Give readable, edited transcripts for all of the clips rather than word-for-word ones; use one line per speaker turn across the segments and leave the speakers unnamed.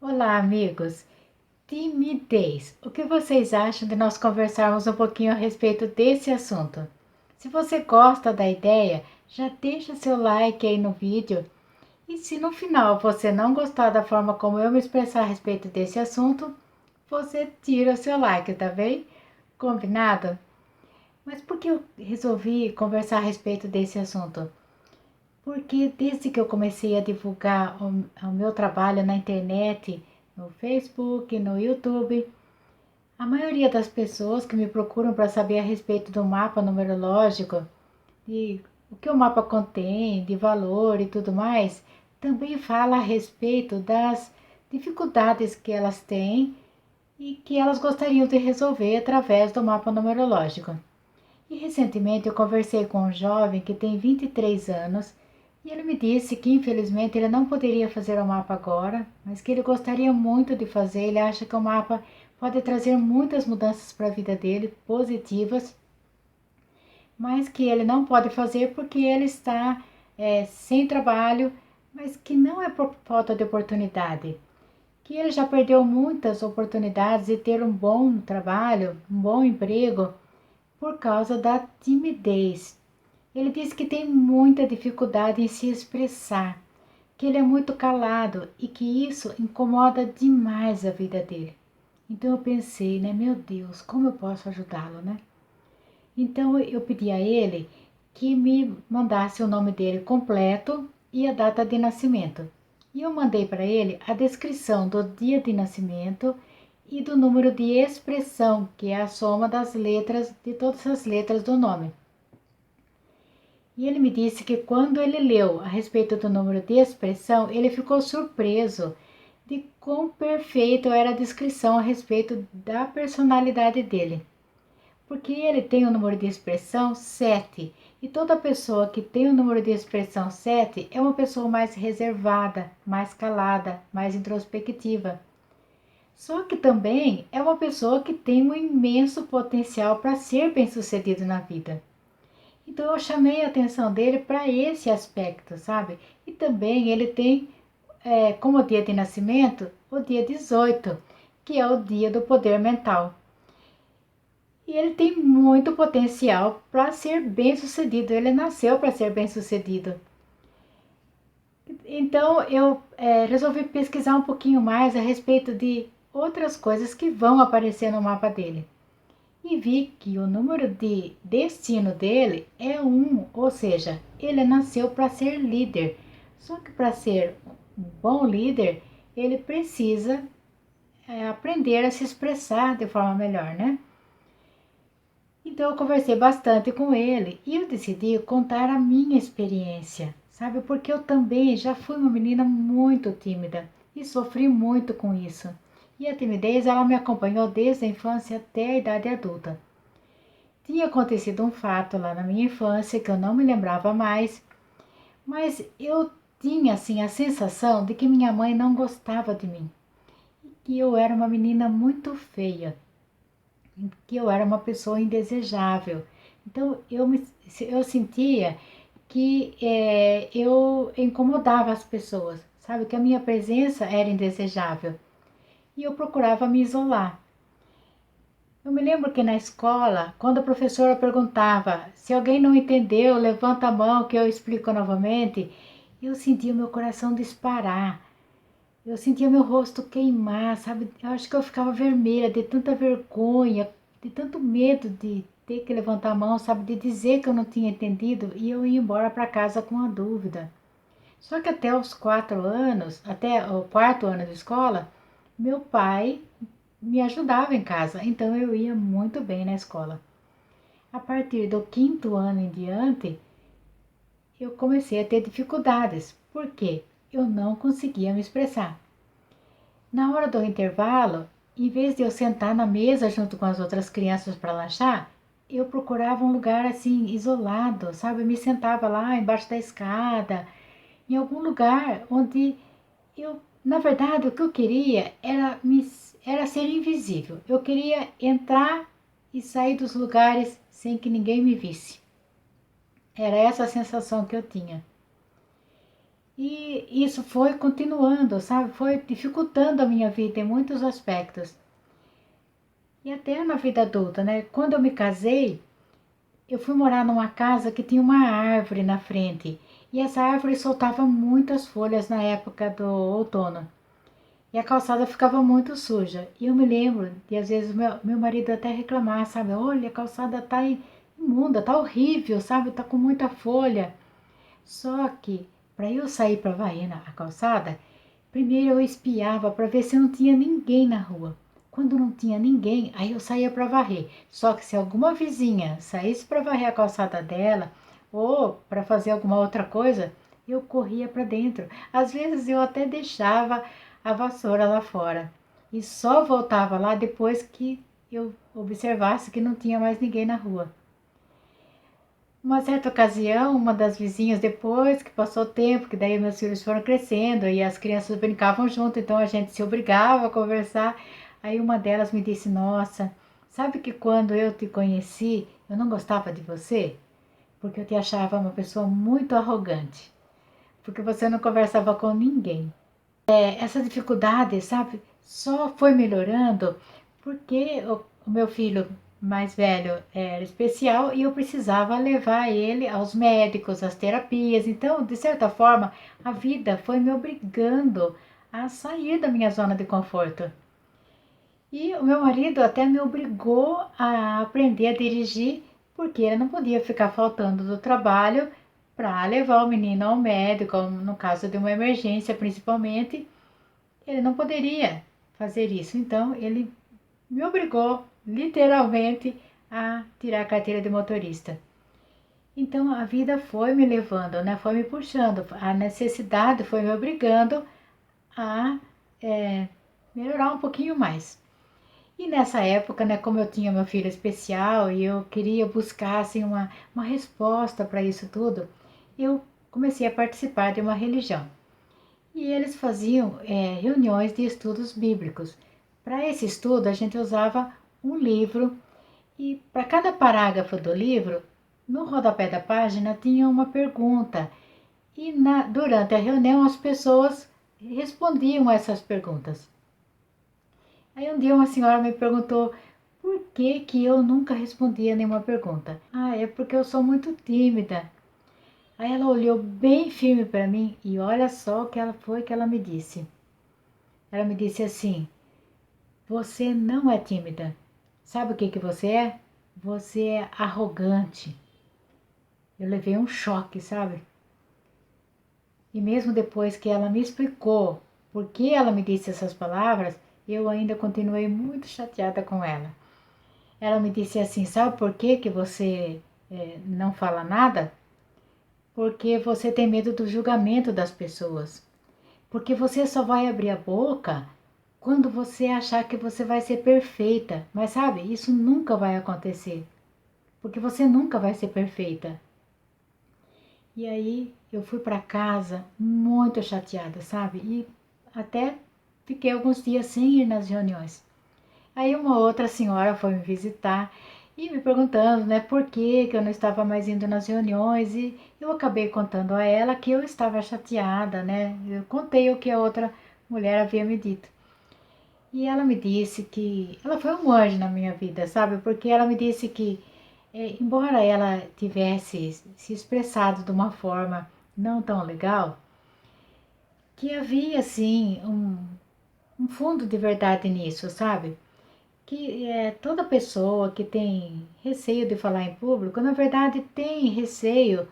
Olá, amigos. Timidez. O que vocês acham de nós conversarmos um pouquinho a respeito desse assunto? Se você gosta da ideia, já deixa seu like aí no vídeo. E se no final você não gostar da forma como eu me expressar a respeito desse assunto, você tira o seu like, tá bem? Combinado? Mas por que eu resolvi conversar a respeito desse assunto? Porque desde que eu comecei a divulgar o meu trabalho na internet, no Facebook, no YouTube, a maioria das pessoas que me procuram para saber a respeito do mapa numerológico, de o que o mapa contém, de valor e tudo mais, também fala a respeito das dificuldades que elas têm e que elas gostariam de resolver através do mapa numerológico. E recentemente eu conversei com um jovem que tem 23 anos e ele me disse que infelizmente ele não poderia fazer o mapa agora, mas que ele gostaria muito de fazer. Ele acha que o mapa pode trazer muitas mudanças para a vida dele, positivas, mas que ele não pode fazer porque ele está sem trabalho, mas que não é por falta de oportunidade. Que ele já perdeu muitas oportunidades de ter um bom trabalho, um bom emprego, por causa da timidez. Ele diz que tem muita dificuldade em se expressar, que ele é muito calado e que isso incomoda demais a vida dele. Então eu pensei, né, meu Deus, como eu posso ajudá-lo, né? Então eu pedi a ele que me mandasse o nome dele completo e a data de nascimento. E eu mandei para ele a descrição do dia de nascimento e do número de expressão, que é a soma das letras, de todas as letras do nome. E ele me disse que quando ele leu a respeito do número de expressão, ele ficou surpreso de quão perfeito era a descrição a respeito da personalidade dele. Porque ele tem o número de expressão 7, e toda pessoa que tem o número de expressão 7 é uma pessoa mais reservada, mais calada, mais introspectiva. Só que também é uma pessoa que tem um imenso potencial para ser bem-sucedido na vida. Então eu chamei a atenção dele para esse aspecto, sabe? E também ele tem como dia de nascimento o dia 18, que é o dia do poder mental. E ele tem muito potencial para ser bem-sucedido. Ele nasceu para ser bem-sucedido. Então eu resolvi pesquisar um pouquinho mais a respeito de outras coisas que vão aparecer no mapa dele. E vi que o número de destino dele é 1, ou seja, ele nasceu para ser líder. Só que para ser um bom líder, ele precisa aprender a se expressar de forma melhor, né? Então eu conversei bastante com ele e eu decidi contar a minha experiência, sabe? Porque eu também já fui uma menina muito tímida e sofri muito com isso. E a timidez, ela me acompanhou desde a infância até a idade adulta. Tinha acontecido um fato lá na minha infância que eu não me lembrava mais, mas eu tinha assim a sensação de que minha mãe não gostava de mim, que eu era uma menina muito feia, que eu era uma pessoa indesejável. Então eu sentia que eu incomodava as pessoas, sabe? Que a minha presença era indesejável e eu procurava me isolar. Eu me lembro que na escola, quando a professora perguntava se alguém não entendeu, levanta a mão que eu explico novamente, eu sentia o meu coração disparar. Eu sentia meu rosto queimar, sabe? Eu acho que eu ficava vermelha de tanta vergonha, de tanto medo de ter que levantar a mão, sabe? De dizer que eu não tinha entendido e eu ia embora para casa com a dúvida. Só que até os 4 anos, até o quarto ano de escola, meu pai me ajudava em casa, então eu ia muito bem na escola. A partir do quinto ano em diante, eu comecei a ter dificuldades, porque eu não conseguia me expressar. Na hora do intervalo, em vez de eu sentar na mesa junto com as outras crianças para lanchar, eu procurava um lugar assim isolado, sabe? Eu me sentava lá embaixo da escada, em algum lugar onde na verdade, o que eu queria era ser invisível. Eu queria entrar e sair dos lugares sem que ninguém me visse. Era essa a sensação que eu tinha. E isso foi continuando, sabe? Foi dificultando a minha vida em muitos aspectos. E até na vida adulta, né? Quando eu me casei, eu fui morar numa casa que tinha uma árvore na frente. E essa árvore soltava muitas folhas na época do outono. E a calçada ficava muito suja. E eu me lembro de às vezes meu marido até reclamar, sabe? Olha, a calçada tá imunda, tá horrível, sabe? Tá com muita folha. Só que para eu sair para varrer a calçada, primeiro eu espiava para ver se não tinha ninguém na rua. Quando não tinha ninguém, aí eu saía para varrer. Só que se alguma vizinha saísse para varrer a calçada dela ou para fazer alguma outra coisa, eu corria para dentro. Às vezes eu até deixava a vassoura lá fora e só voltava lá depois que eu observasse que não tinha mais ninguém na rua. Uma certa ocasião, uma das vizinhas, depois que passou o tempo, que daí meus filhos foram crescendo e as crianças brincavam junto, então a gente se obrigava a conversar. Aí uma delas me disse: Nossa, sabe que quando eu te conheci, eu não gostava de você? Porque eu te achava uma pessoa muito arrogante, porque você não conversava com ninguém. Essa dificuldade, sabe, só foi melhorando porque o meu filho mais velho era especial e eu precisava levar ele aos médicos, às terapias. Então, de certa forma, a vida foi me obrigando a sair da minha zona de conforto. E o meu marido até me obrigou a aprender a dirigir, porque ele não podia ficar faltando do trabalho para levar o menino ao médico, no caso de uma emergência principalmente. Ele não poderia fazer isso, então ele me obrigou, literalmente, a tirar a carteira de motorista. Então a vida foi me levando, né? Foi me puxando, a necessidade foi me obrigando a melhorar um pouquinho mais. E nessa época, né, como eu tinha meu filho especial e eu queria buscar assim, uma resposta para isso tudo, eu comecei a participar de uma religião. E eles faziam reuniões de estudos bíblicos. Para esse estudo, a gente usava um livro e para cada parágrafo do livro, no rodapé da página tinha uma pergunta. E durante a reunião, as pessoas respondiam essas perguntas. Aí um dia uma senhora me perguntou por que eu nunca respondia nenhuma pergunta. Ah, é porque eu sou muito tímida. Aí ela olhou bem firme para mim e olha só o que ela foi que ela me disse. Ela me disse assim: Você não é tímida. Sabe o que você é? Você é arrogante. Eu levei um choque, sabe? E mesmo depois que ela me explicou por que ela me disse essas palavras, eu ainda continuei muito chateada com ela. Ela me disse assim: Sabe por que você não fala nada? Porque você tem medo do julgamento das pessoas. Porque você só vai abrir a boca quando você achar que você vai ser perfeita. Mas sabe, isso nunca vai acontecer. Porque você nunca vai ser perfeita. E aí eu fui para casa muito chateada, sabe? E até fiquei alguns dias sem ir nas reuniões. Aí uma outra senhora foi me visitar e me perguntando, né, por que eu não estava mais indo nas reuniões, e eu acabei contando a ela que eu estava chateada, né? Eu contei o que a outra mulher havia me dito. E ela me disse que ela foi um anjo na minha vida, sabe? Porque ela me disse que, embora ela tivesse se expressado de uma forma não tão legal, que havia, assim, um fundo de verdade nisso, sabe? Que toda pessoa que tem receio de falar em público, na verdade tem receio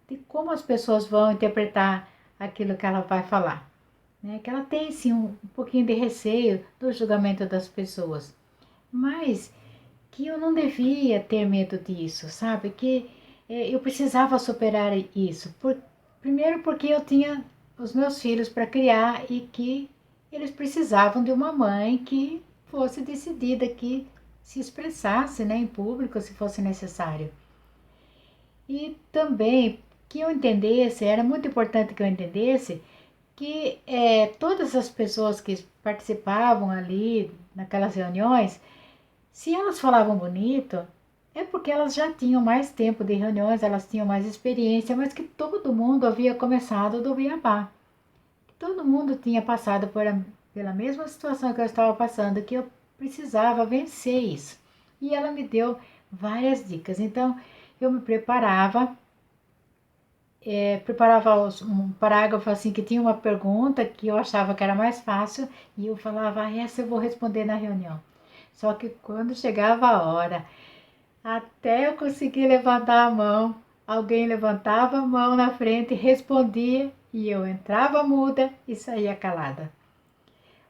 de como as pessoas vão interpretar aquilo que ela vai falar. Né? Que ela tem sim um pouquinho de receio do julgamento das pessoas. Mas que eu não devia ter medo disso, sabe? Que eu precisava superar isso. Primeiro porque eu tinha os meus filhos para criar e que eles precisavam de uma mãe que fosse decidida, que se expressasse, né, em público se fosse necessário. E também que eu entendesse, era muito importante que eu entendesse que todas as pessoas que participavam ali naquelas reuniões, se elas falavam bonito, É porque elas já tinham mais tempo de reuniões, elas tinham mais experiência, mas que todo mundo havia começado do beabá. Todo mundo tinha passado pela mesma situação que eu estava passando, que eu precisava vencer isso. E ela me deu várias dicas. Então, eu me preparava um parágrafo assim que tinha uma pergunta que eu achava que era mais fácil e eu falava, essa eu vou responder na reunião. Só que quando chegava a hora, até eu conseguir levantar a mão, alguém levantava a mão na frente, respondia e eu entrava muda e saía calada.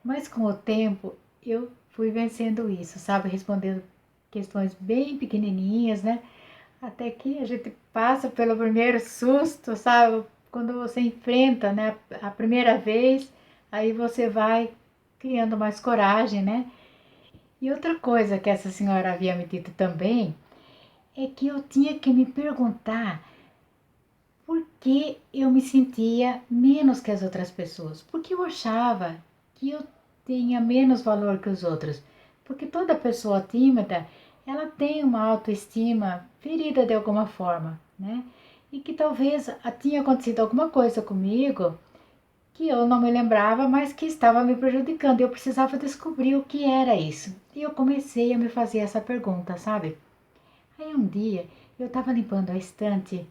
Mas com o tempo eu fui vencendo isso, sabe? Respondendo questões bem pequenininhas, né? Até que a gente passa pelo primeiro susto, sabe? Quando você enfrenta, né, a primeira vez, aí você vai criando mais coragem, né? E outra coisa que essa senhora havia me dito também é que eu tinha que me perguntar por que eu me sentia menos que as outras pessoas. Porque eu achava que eu tinha menos valor que os outros. Porque toda pessoa tímida, ela tem uma autoestima ferida de alguma forma, né? E que talvez tinha acontecido alguma coisa comigo que eu não me lembrava, mas que estava me prejudicando. Eu precisava descobrir o que era isso. E eu comecei a me fazer essa pergunta, sabe? Aí um dia eu estava limpando a estante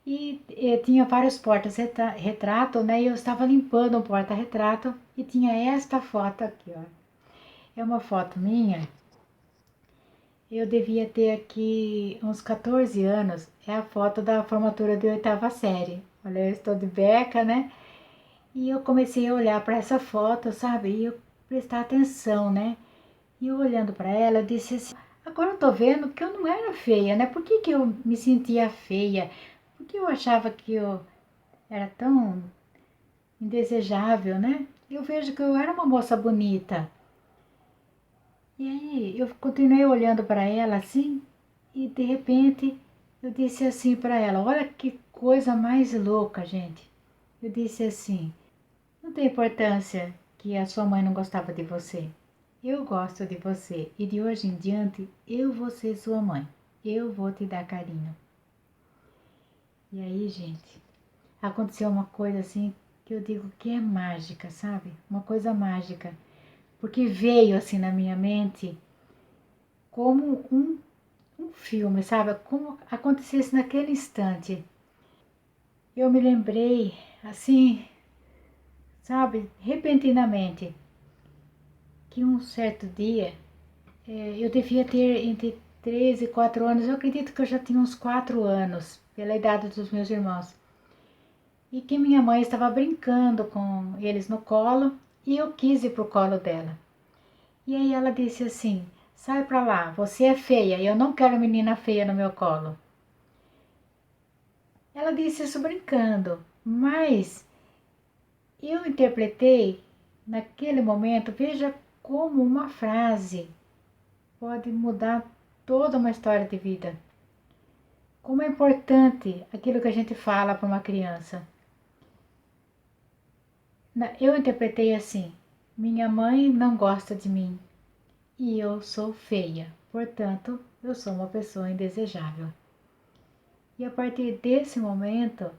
e tinha vários portas-retrato, né? E eu estava limpando um porta-retrato e tinha esta foto aqui, ó. É uma foto minha. Eu devia ter aqui uns 14 anos. É a foto da formatura de oitava série. Olha, eu estou de beca, né? E eu comecei a olhar para essa foto, sabe? E eu prestar atenção, né? E eu olhando para ela, eu disse assim: agora eu tô vendo que eu não era feia, né? Por que que eu me sentia feia? Por que eu achava que eu era tão indesejável, né? Eu vejo que eu era uma moça bonita. E aí eu continuei olhando para ela assim, e de repente eu disse assim para ela: olha que coisa mais louca, gente. Eu disse assim: não tem importância que a sua mãe não gostava de você. Eu gosto de você e de hoje em diante eu vou ser sua mãe. Eu vou te dar carinho. E aí, gente, aconteceu uma coisa assim que eu digo que é mágica, sabe? Uma coisa mágica. Porque veio assim na minha mente como um filme, sabe? Como acontecesse naquele instante. Eu me lembrei, assim, sabe, repentinamente, que um certo dia eu devia ter entre 13 e 4 anos. Eu acredito que eu já tinha uns 4 anos, pela idade dos meus irmãos. E que minha mãe estava brincando com eles no colo e eu quis ir pro colo dela. E aí ela disse assim: sai pra lá, você é feia e eu não quero menina feia no meu colo. Ela disse isso brincando, mas eu interpretei naquele momento, veja como uma frase pode mudar toda uma história de vida. Como é importante aquilo que a gente fala para uma criança. Eu interpretei assim: minha mãe não gosta de mim e eu sou feia, portanto, eu sou uma pessoa indesejável. E a partir desse momento,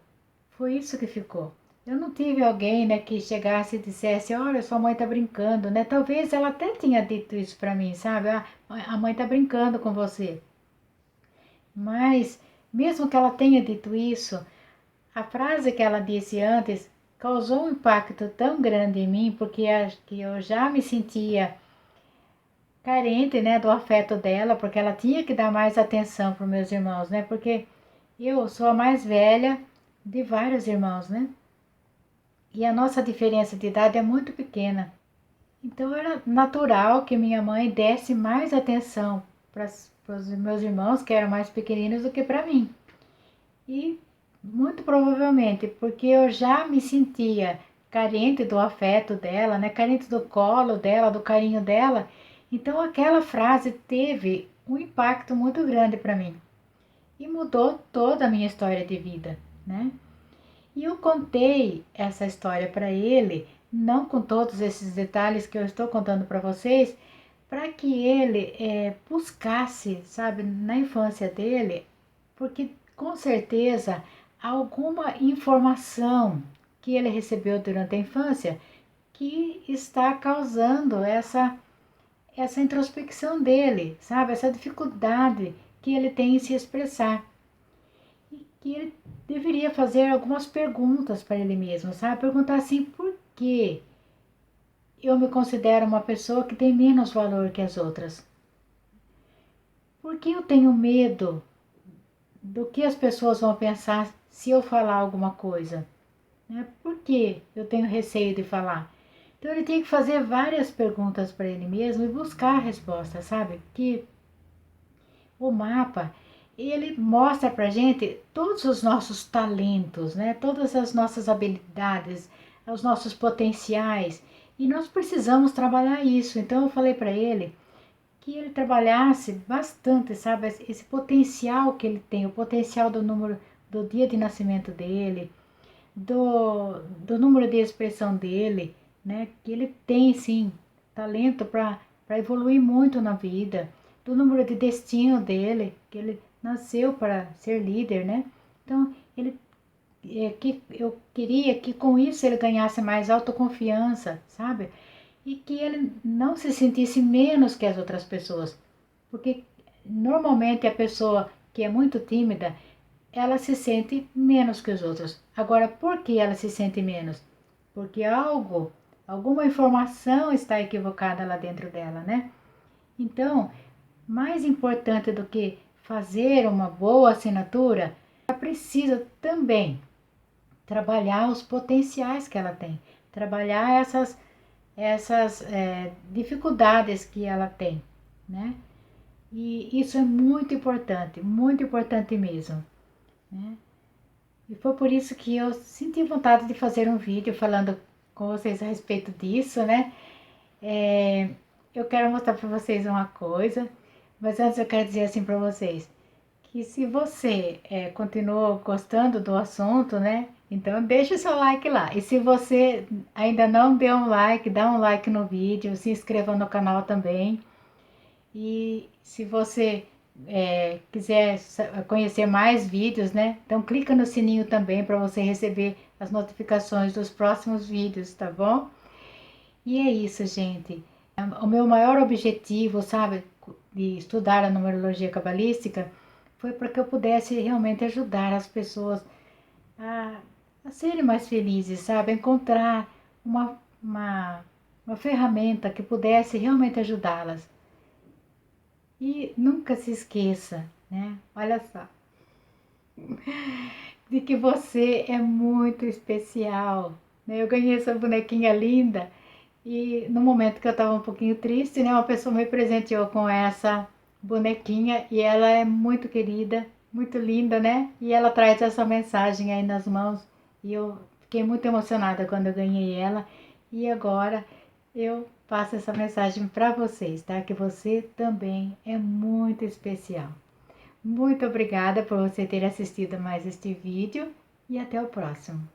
foi isso que ficou. Eu não tive alguém, né, que chegasse e dissesse: olha, sua mãe tá brincando, né? Talvez ela até tinha dito isso para mim, sabe? Ah, a mãe tá brincando com você. Mas, mesmo que ela tenha dito isso, a frase que ela disse antes causou um impacto tão grande em mim, porque acho que eu já me sentia carente, né, do afeto dela, porque ela tinha que dar mais atenção para os meus irmãos, né? Porque eu sou a mais velha de vários irmãos, né? E a nossa diferença de idade é muito pequena. Então era natural que minha mãe desse mais atenção para os meus irmãos, que eram mais pequeninos, do que para mim. E muito provavelmente porque eu já me sentia carente do afeto dela, né? Carente do colo dela, do carinho dela. Então aquela frase teve um impacto muito grande para mim e mudou toda a minha história de vida, né? E eu contei essa história para ele, não com todos esses detalhes que eu estou contando para vocês, para que ele buscasse, sabe, na infância dele, porque com certeza alguma informação que ele recebeu durante a infância que está causando essa introspecção dele, sabe, essa dificuldade que ele tem em se expressar. E que ele deveria fazer algumas perguntas para ele mesmo, sabe? Perguntar assim, por que eu me considero uma pessoa que tem menos valor que as outras? Por que eu tenho medo do que as pessoas vão pensar se eu falar alguma coisa? Né? Por que eu tenho receio de falar? Então ele tem que fazer várias perguntas para ele mesmo e buscar a resposta, sabe? Que o mapa, ele mostra pra gente todos os nossos talentos, né? Todas as nossas habilidades, os nossos potenciais, e nós precisamos trabalhar isso. Então eu falei para ele que ele trabalhasse bastante, sabe, esse potencial que ele tem, o potencial do número do dia de nascimento dele, do número de expressão dele, né? Que ele tem sim talento para evoluir muito na vida, do número de destino dele, que ele nasceu para ser líder, né? Então, que eu queria que com isso ele ganhasse mais autoconfiança, sabe? E que ele não se sentisse menos que as outras pessoas, porque normalmente a pessoa que é muito tímida, ela se sente menos que os outros. Agora, por que ela se sente menos? Porque alguma informação está equivocada lá dentro dela, né? Então, mais importante do que fazer uma boa assinatura, ela precisa também trabalhar os potenciais que ela tem, trabalhar essas dificuldades que ela tem, né? E isso é muito importante mesmo, né? E foi por isso que eu senti vontade de fazer um vídeo falando com vocês a respeito disso, né? Eu quero mostrar para vocês uma coisa, mas antes eu quero dizer assim para vocês, que se você continuou gostando do assunto, né? Então deixa o seu like lá. E se você ainda não deu um like, dá um like no vídeo, se inscreva no canal também. E se você quiser conhecer mais vídeos, né? Então clica no sininho também para você receber as notificações dos próximos vídeos, tá bom? E é isso, gente. O meu maior objetivo, sabe, de estudar a numerologia cabalística foi para que eu pudesse realmente ajudar as pessoas a, a serem mais felizes, sabe? A encontrar uma ferramenta que pudesse realmente ajudá-las. E nunca se esqueça, né? Olha só, de que você é muito especial, né? Eu ganhei essa bonequinha linda e no momento que eu estava um pouquinho triste, né? Uma pessoa me presenteou com essa bonequinha e ela é muito querida, muito linda, né? E ela traz essa mensagem aí nas mãos e eu fiquei muito emocionada quando eu ganhei ela e agora eu passo essa mensagem para vocês, tá? Que você também é muito especial. Muito obrigada por você ter assistido mais este vídeo e até o próximo.